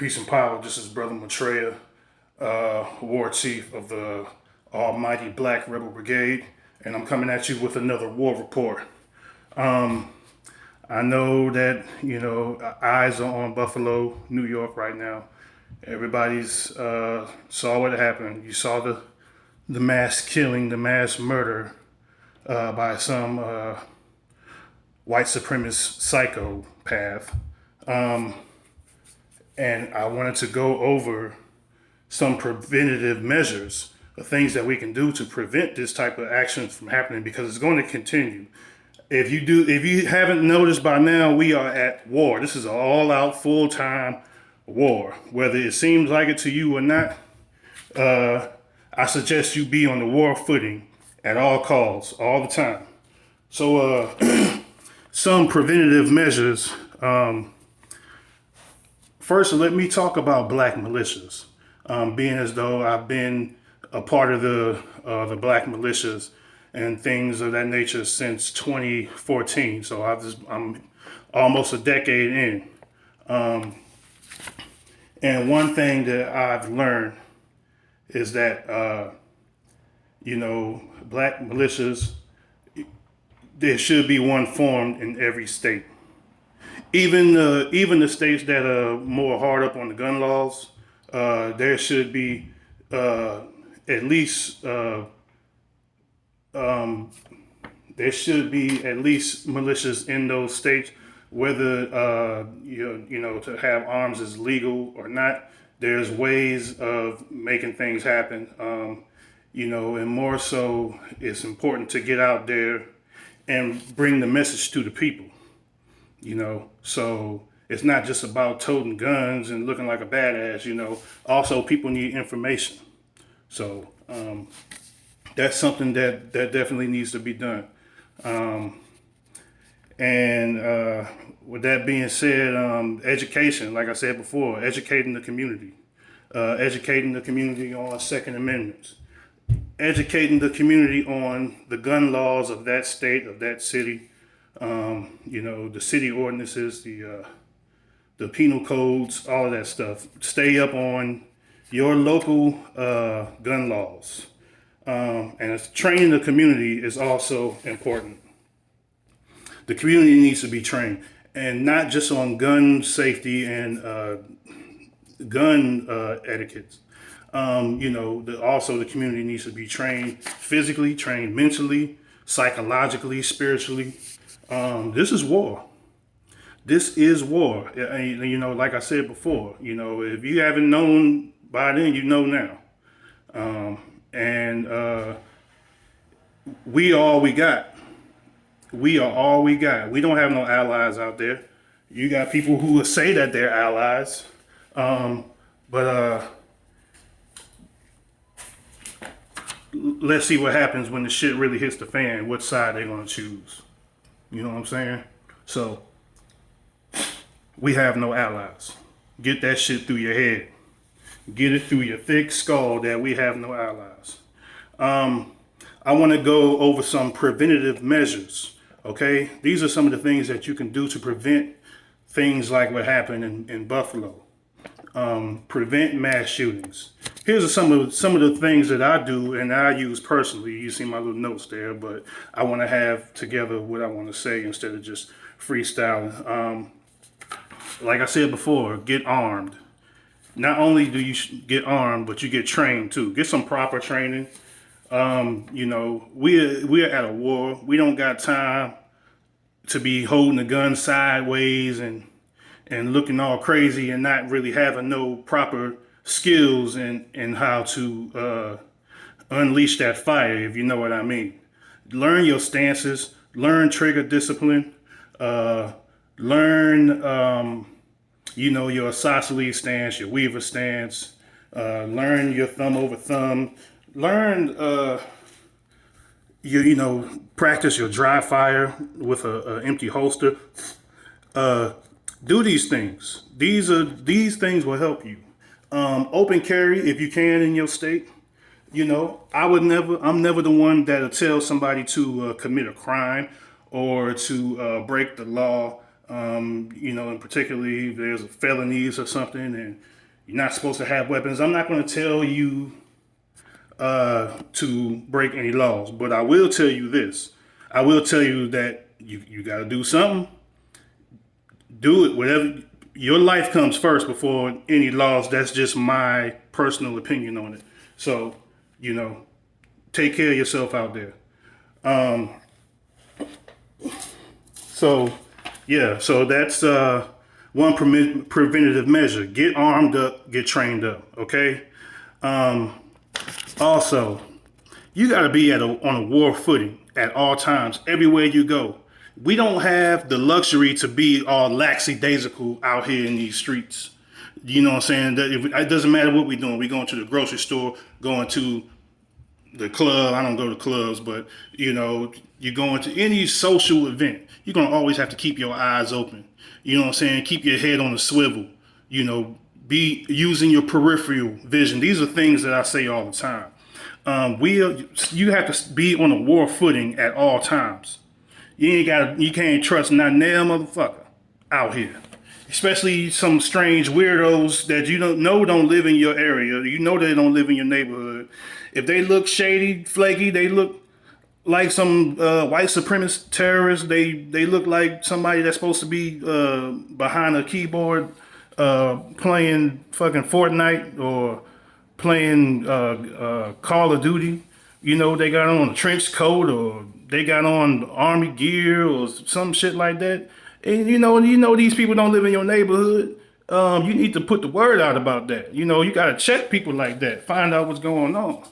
Peace and power. This is Brother Maitreya, War Chief of the Almighty Black Rebel Brigade, and I'm coming at you with another war report. I know that, eyes are on Buffalo, New York right now. Everybody's saw what happened. You saw the mass killing, the mass murder by some white supremacist psychopath. And I wanted to go over some preventative measures, the things that we can do to prevent this type of action from happening, because it's going to continue. If you haven't noticed by now, we are at war. This is an all-out, full-time war. Whether it seems like it to you or not, I suggest you be on the war footing at all costs, all the time. So, some preventative measures. First, let me talk about black militias, being as though I've been a part of the black militias and things of that nature since 2014. So I'm almost a decade in. And one thing that I've learned is that, black militias, there should be one formed in every state. Even the states that are more hard up on the gun laws, there should be at least militias in those states. Whether to have arms is legal or not, there's ways of making things happen. And more so, it's important to get out there and bring the message to the people. So it's not just about toting guns and looking like a badass. Also people need information. So that's something that definitely needs to be done. And with that being said, education, like I said before, educating the community on Second Amendments, educating the community on the gun laws of that state, of that city. The city ordinances, the penal codes, all of that stuff. Stay up on your local gun laws. And training the community is also important. The community needs to be trained, and not just on gun safety and gun etiquette. Also the community needs to be trained physically, trained mentally, psychologically, spiritually. This is war. This is war. Like I said before, if you haven't known by then, you know now. We are all we got. We are all we got. We don't have no allies out there. You got people who will say that they're allies. But let's see what happens when the shit really hits the fan, what side they're going to choose. You know what I'm saying? So, we have no allies. Get that shit through your head. Get it through your thick skull that we have no allies. I want to go over some preventative measures, okay? These are some of the things that you can do to prevent things like what happened in Buffalo. Prevent mass shootings. Here's some of the things that I do and I use personally. You see my little notes there, but I want to have together what I want to say instead of just freestyling. Like I said before, get armed. Not only do you get armed, but you get trained too. Get some proper training. We're at a war. We don't got time to be holding the gun sideways and looking all crazy and not really having no proper skills in how to unleash that fire, if you know what I mean. Learn your stances, learn trigger discipline, learn, your isosceles stance, your weaver stance, learn your thumb over thumb, learn, practice your dry fire with a empty holster. Do these things. These things will help you. Open carry if you can in your state. I'm never the one that'll tell somebody to commit a crime or to break the law. And particularly if there's a felonies or something and you're not supposed to have weapons. I'm not going to tell you to break any laws, but I will tell you this. I will tell you that you got to do something. Do it, whatever. Your life comes first before any laws. That's just my personal opinion on it. So, take care of yourself out there. So that's one preventative measure. Get armed up, get trained up, okay? Also, you got to be on a war footing at all times, everywhere you go. We don't have the luxury to be all lackadaisical out here in these streets. You know what I'm saying? It doesn't matter what we're doing. We're going to the grocery store, going to the club. I don't go to clubs, but you're going to any social event. You're going to always have to keep your eyes open. You know what I'm saying? Keep your head on a swivel. Be using your peripheral vision. These are things that I say all the time. You have to be on a war footing at all times. You can't trust not nail motherfucker out here. Especially some strange weirdos that you don't live in your area. You know they don't live in your neighborhood. If they look shady, flaky, they look like some white supremacist terrorists. They look like somebody that's supposed to be behind a keyboard playing fucking Fortnite or playing Call of Duty. They got on a trench coat or they got on army gear or some shit like that. And these people don't live in your neighborhood. You need to put the word out about that. You got to check people like that. Find out what's going on.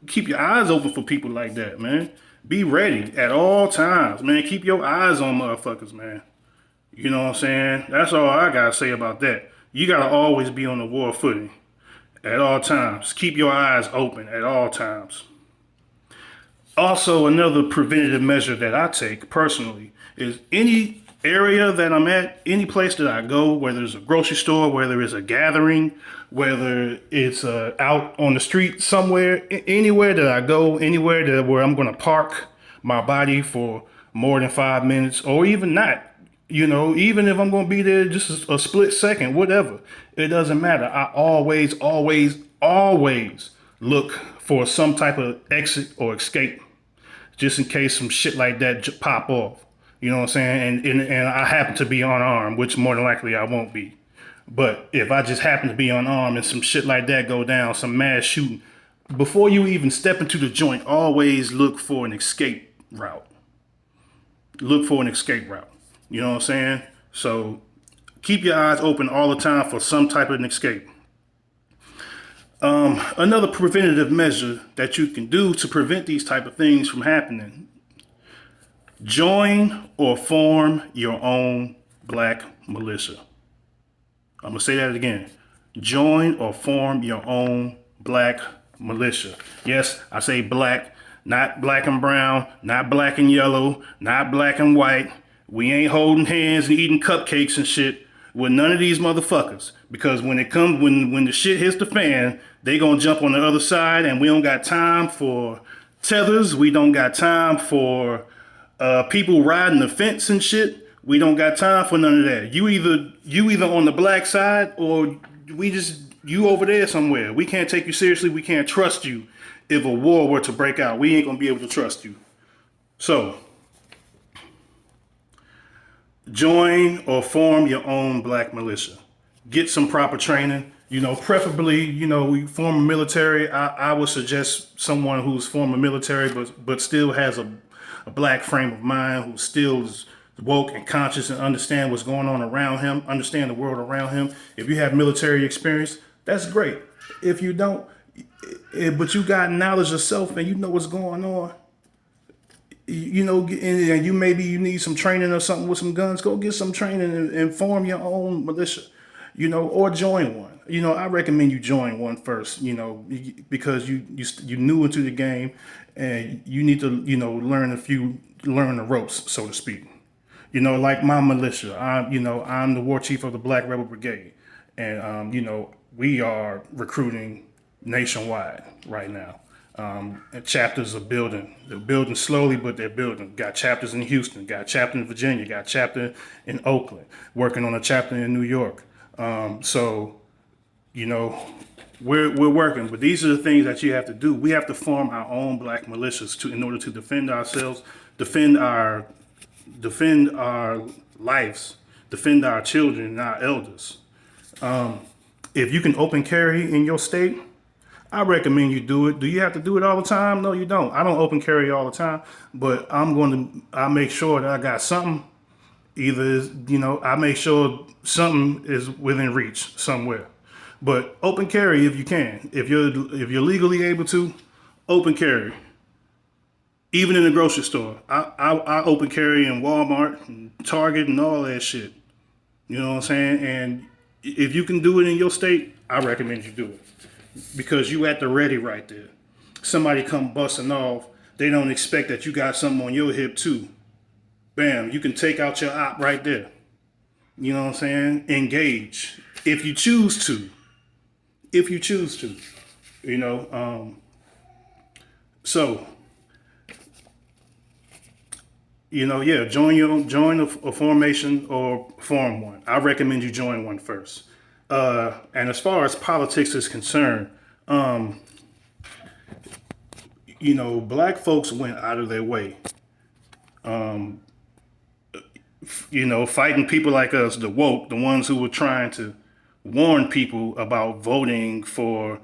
Keep your eyes open for people like that, man. Be ready at all times, man. Keep your eyes on motherfuckers, man. You know what I'm saying? That's all I got to say about that. You got to always be on the war footing at all times. Keep your eyes open at all times. Also, another preventative measure that I take personally is any area that I'm at, any place that I go, whether it's a grocery store, whether it's a gathering, whether it's out on the street somewhere, anywhere that I go, anywhere where I'm going to park my body for more than 5 minutes or even not. Even if I'm going to be there just a split second, whatever, it doesn't matter. I always look for some type of exit or escape, just in case some shit like that pop off. You know what I'm saying? And I happen to be unarmed, which more than likely I won't be. But if I just happen to be unarmed and some shit like that go down, some mass shooting, before you even step into the joint, always look for an escape route. Look for an escape route. You know what I'm saying? So keep your eyes open all the time for some type of an escape. Another preventative measure that you can do to prevent these type of things from happening: join or form your own black militia. I'm gonna say that again. Join or form your own black militia. Yes, I say black, not black and brown, not black and yellow, not black and white. We ain't holding hands and eating cupcakes and shit with none of these motherfuckers. Because when the shit hits the fan, they gonna jump on the other side, and we don't got time for tethers. We don't got time for people riding the fence and shit. We don't got time for none of that. You either on the black side or you over there somewhere. We can't take you seriously. We can't trust you. If a war were to break out, we ain't gonna be able to trust you. So, join or form your own black militia. Get some proper training. Preferably, we former military. I would suggest someone who's former military, but still has a black frame of mind, who still is woke and conscious and understand what's going on around him, understand the world around him. If you have military experience, that's great. If you don't, but you got knowledge of self and you know what's going on, and you need some training or something with some guns, go get some training and form your own militia, or join one. I recommend you join one first, because you new into the game and you need to, learn the ropes, so to speak. Like my militia, I'm the war chief of the Black Rebel Brigade, and we are recruiting nationwide right now. And chapters are building. They're building slowly, but they're building. Got chapters in Houston, got a chapter in Virginia, got a chapter in Oakland, working on a chapter in New York. So, you know, we're working, but these are the things that you have to do. We have to form our own black militias in order to defend ourselves, defend our lives, defend our children and our elders. If you can open carry in your state, I recommend you do it. Do you have to do it all the time? No, you don't. I don't open carry all the time, but I make sure that I got something. Either, I make sure something is within reach somewhere. But open carry if you can. If you're legally able to, open carry. Even in the grocery store. I open carry in Walmart and Target and all that shit. You know what I'm saying? And if you can do it in your state, I recommend you do it. Because you at the ready right there. Somebody come busting off, they don't expect that you got something on your hip too. Bam, you can take out your op right there. You know what I'm saying? Engage. If you choose to. So, join a formation or form one. I recommend you join one first. And as far as politics is concerned, black folks went out of their way, fighting people like us, the woke, the ones who were trying to warn people about voting for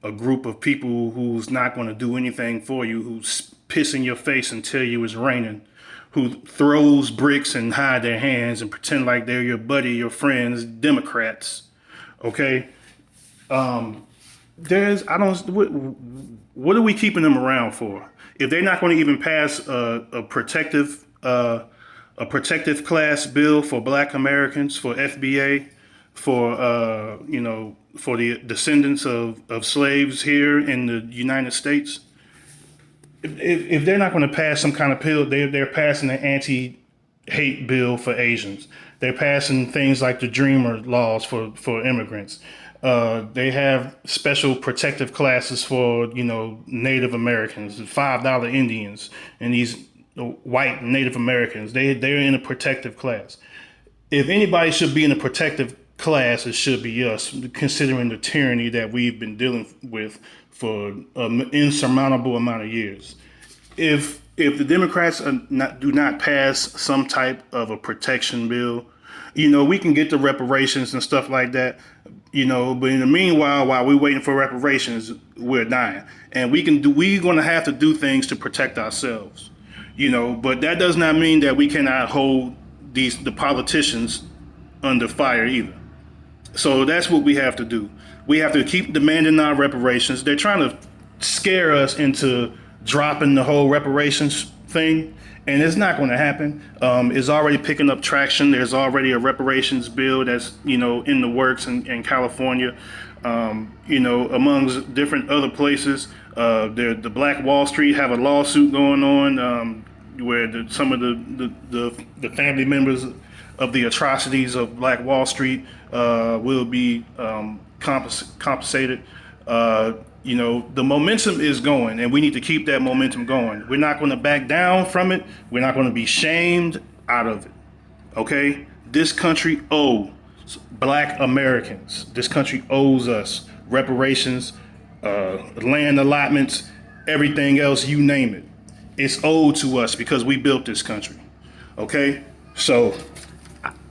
a group of people who's not going to do anything for you, who's piss in your face and tell you it's raining, who throws bricks and hide their hands and pretend like they're your buddy, your friends, Democrats. Okay. What are we keeping them around for? If they're not going to even pass a protective class bill for Black Americans, for FBA, for the descendants of slaves here in the United States, if they're not going to pass some kind of bill, they're passing an anti-hate bill for Asians. They're passing things like the Dreamer laws for immigrants. They have special protective classes for, Native Americans, $5 Indians, and these white Native Americans. They're in a protective class. If anybody should be in a protective class, it should be us, considering the tyranny that we've been dealing with for an insurmountable amount of years. If the Democrats do not pass some type of a protection bill, we can get the reparations and stuff like that, but in the meanwhile, while we're waiting for reparations, we're dying. And we're going to have to do things to protect ourselves, but that does not mean that we cannot hold the politicians under fire either. So that's what we have to do. We have to keep demanding our reparations. They're trying to scare us into dropping the whole reparations thing, and it's not going to happen. It's already picking up traction. There's already a reparations bill that's in the works in California, amongst different other places. The Black Wall Street have a lawsuit going on where some of the family members of the atrocities of Black Wall Street will be compensated. The momentum is going, and we need to keep that momentum going. We're not going to back down from it. We're not going to be shamed out of it. Okay? This country owes Black Americans. This country owes us reparations, land allotments, everything else, you name it. It's owed to us because we built this country. Okay? So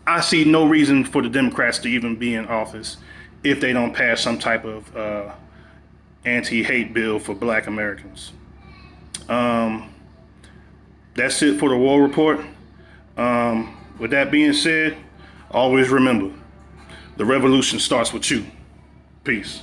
I see no reason for the Democrats to even be in office if they don't pass some type of anti-hate bill for Black Americans. That's it for the War Report. With that being said, always remember, the revolution starts with you. Peace.